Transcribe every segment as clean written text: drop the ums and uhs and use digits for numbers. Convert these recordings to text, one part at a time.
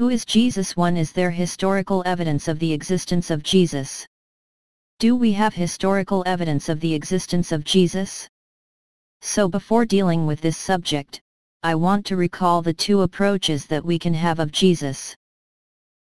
Who is Jesus? 1. Is there historical evidence of the existence of Jesus? Do we have historical evidence of the existence of Jesus? So before dealing with this subject, I want to recall the two approaches that we can have of Jesus.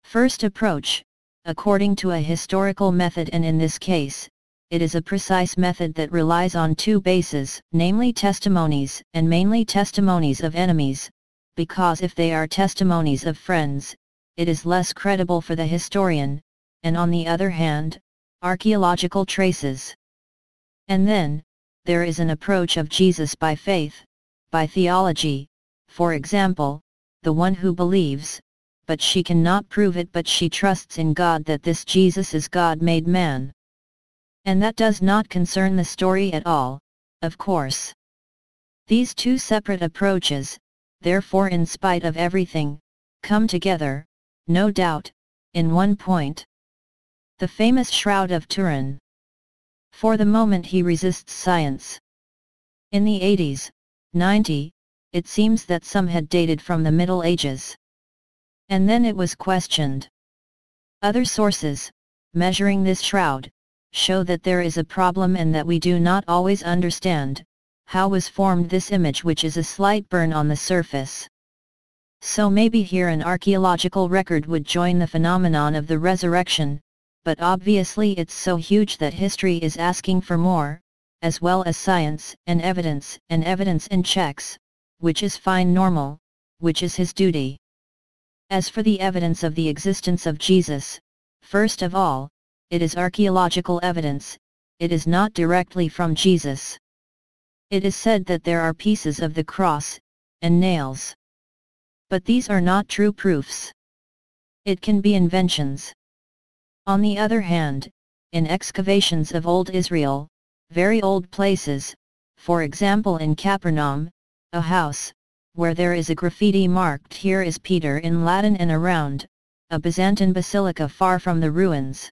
First approach, according to a historical method, and in this case, it is a precise method that relies on two bases, namely testimonies, and mainly testimonies of enemies, because if they are testimonies of friends, it is less credible for the historian, and on the other hand, archaeological traces. And then, there is an approach of Jesus by faith, by theology, for example, the one who believes, but she cannot prove it, but she trusts in God that this Jesus is God made man. And that does not concern the story at all, of course. These two separate approaches, therefore, in spite of everything, come together, no doubt, in one point. The famous Shroud of Turin. For the moment he resists science. In the 80s, 90, it seems that some had dated from the Middle Ages. And then it was questioned. Other sources, measuring this shroud, show that there is a problem and that we do not always understand how was formed this image, which is a slight burn on the surface. So maybe here an archaeological record would join the phenomenon of the resurrection, but obviously it's so huge that history is asking for more, as well as science and evidence and checks, which is fine, normal, which is his duty. As for the evidence of the existence of Jesus, first of all, it is archaeological evidence, it is not directly from Jesus. It is said that there are pieces of the cross, and nails. But these are not true proofs. It can be inventions. On the other hand, in excavations of old Israel, very old places, for example in Capernaum, a house, where there is a graffiti marked "Here is Peter" in Latin, and around, a Byzantine basilica far from the ruins.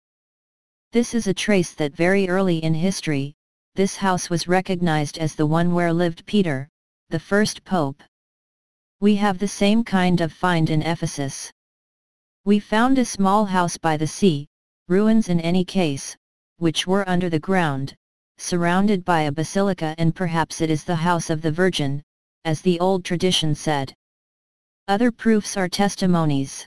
This is a trace that very early in history, this house was recognized as the one where lived Peter, the first pope. We have the same kind of find in Ephesus. We found a small house by the sea, ruins in any case, which were under the ground, surrounded by a basilica, and perhaps it is the house of the Virgin, as the old tradition said. Other proofs are testimonies.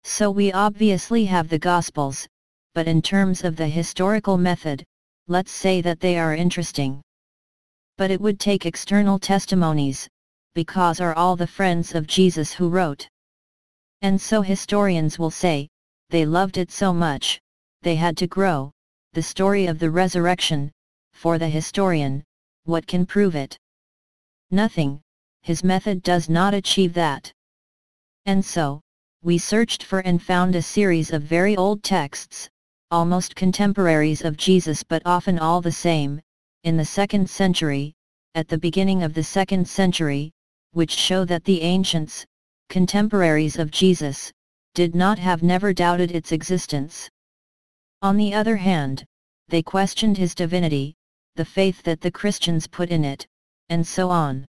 So we obviously have the Gospels, but in terms of the historical method, let's say that they are interesting. But it would take external testimonies, because are all the friends of Jesus who wrote. And so historians will say, they loved it so much, they had to grow, the story of the resurrection. For the historian, what can prove it? Nothing, his method does not achieve that. And so, we searched for and found a series of very old texts, almost contemporaries of Jesus but often all the same, in the 2nd century, at the beginning of the 2nd century, which show that the ancients, contemporaries of Jesus, did not have never doubted its existence. On the other hand, they questioned his divinity, the faith that the Christians put in it, and so on.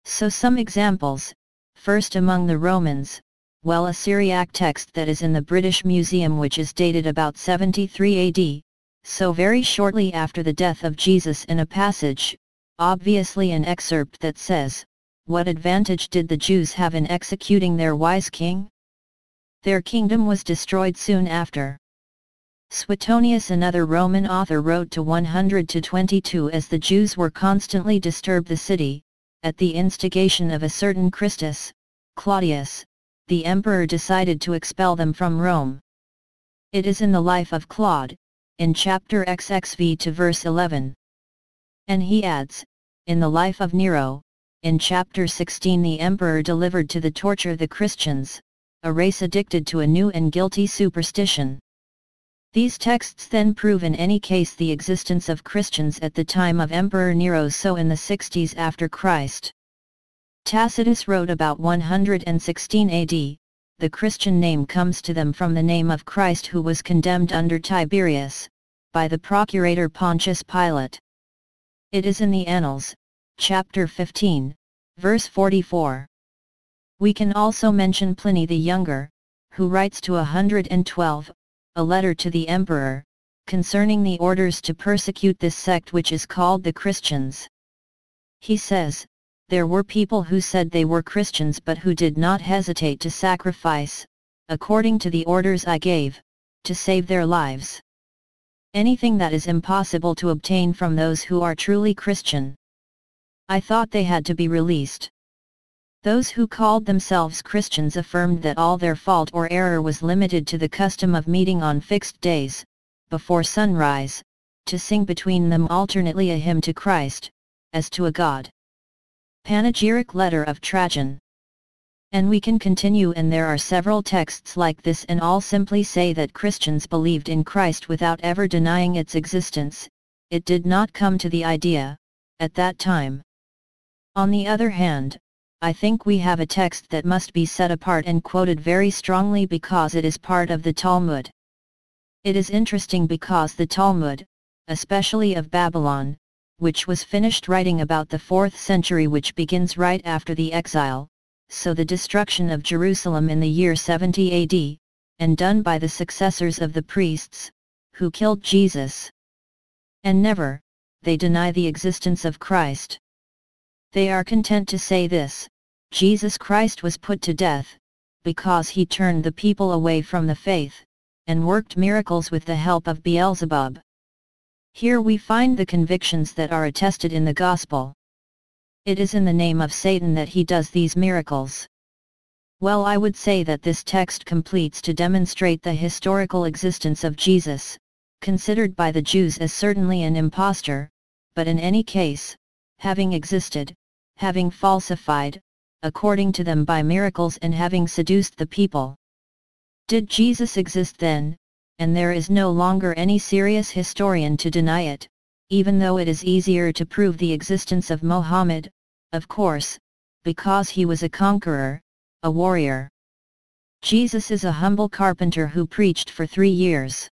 So some examples, first among the Romans, well, a Syriac text that is in the British Museum which is dated about 73 AD, so very shortly after the death of Jesus, in a passage, obviously an excerpt that says, "What advantage did the Jews have in executing their wise king? Their kingdom was destroyed soon after." Suetonius, another Roman author, wrote to 100-22, as the Jews were constantly disturbed the city, at the instigation of a certain Christus, Claudius, the emperor decided to expel them from Rome. It is in the life of Claude, in chapter XXV to verse 11. And he adds, in the life of Nero, in chapter 16, the emperor delivered to the torture the Christians, a race addicted to a new and guilty superstition. These texts then prove in any case the existence of Christians at the time of Emperor Nero, so in the 60s after Christ. Tacitus wrote about 116 AD, the Christian name comes to them from the name of Christ, who was condemned under Tiberius, by the procurator Pontius Pilate. It is in the Annals, chapter 15, verse 44. We can also mention Pliny the Younger, who writes to 112, a letter to the emperor, concerning the orders to persecute this sect which is called the Christians. He says, "There were people who said they were Christians but who did not hesitate to sacrifice, according to the orders I gave, to save their lives. Anything that is impossible to obtain from those who are truly Christian. I thought they had to be released." Those who called themselves Christians affirmed that all their fault or error was limited to the custom of meeting on fixed days, before sunrise, to sing between them alternately a hymn to Christ, as to a god. Panegyric letter of Trajan. And we can continue, and there are several texts like this, and all simply say that Christians believed in Christ without ever denying its existence. It did not come to the idea, at that time. On the other hand, I think we have a text that must be set apart and quoted very strongly because it is part of the Talmud. It is interesting because the Talmud, especially of Babylon, which was finished writing about the 4th century, which begins right after the exile, so the destruction of Jerusalem in the year 70 AD, and done by the successors of the priests, who killed Jesus. And never, they deny the existence of Christ. They are content to say this: Jesus Christ was put to death, because he turned the people away from the faith, and worked miracles with the help of Beelzebub. Here we find the convictions that are attested in the Gospel. It is in the name of Satan that he does these miracles. Well, I would say that this text completes to demonstrate the historical existence of Jesus, considered by the Jews as certainly an impostor, but in any case, having existed, having falsified, according to them by miracles, and having seduced the people. Did Jesus exist then? And there is no longer any serious historian to deny it, even though it is easier to prove the existence of Mohammed, of course, because he was a conqueror, a warrior. Jesus is a humble carpenter who preached for 3 years.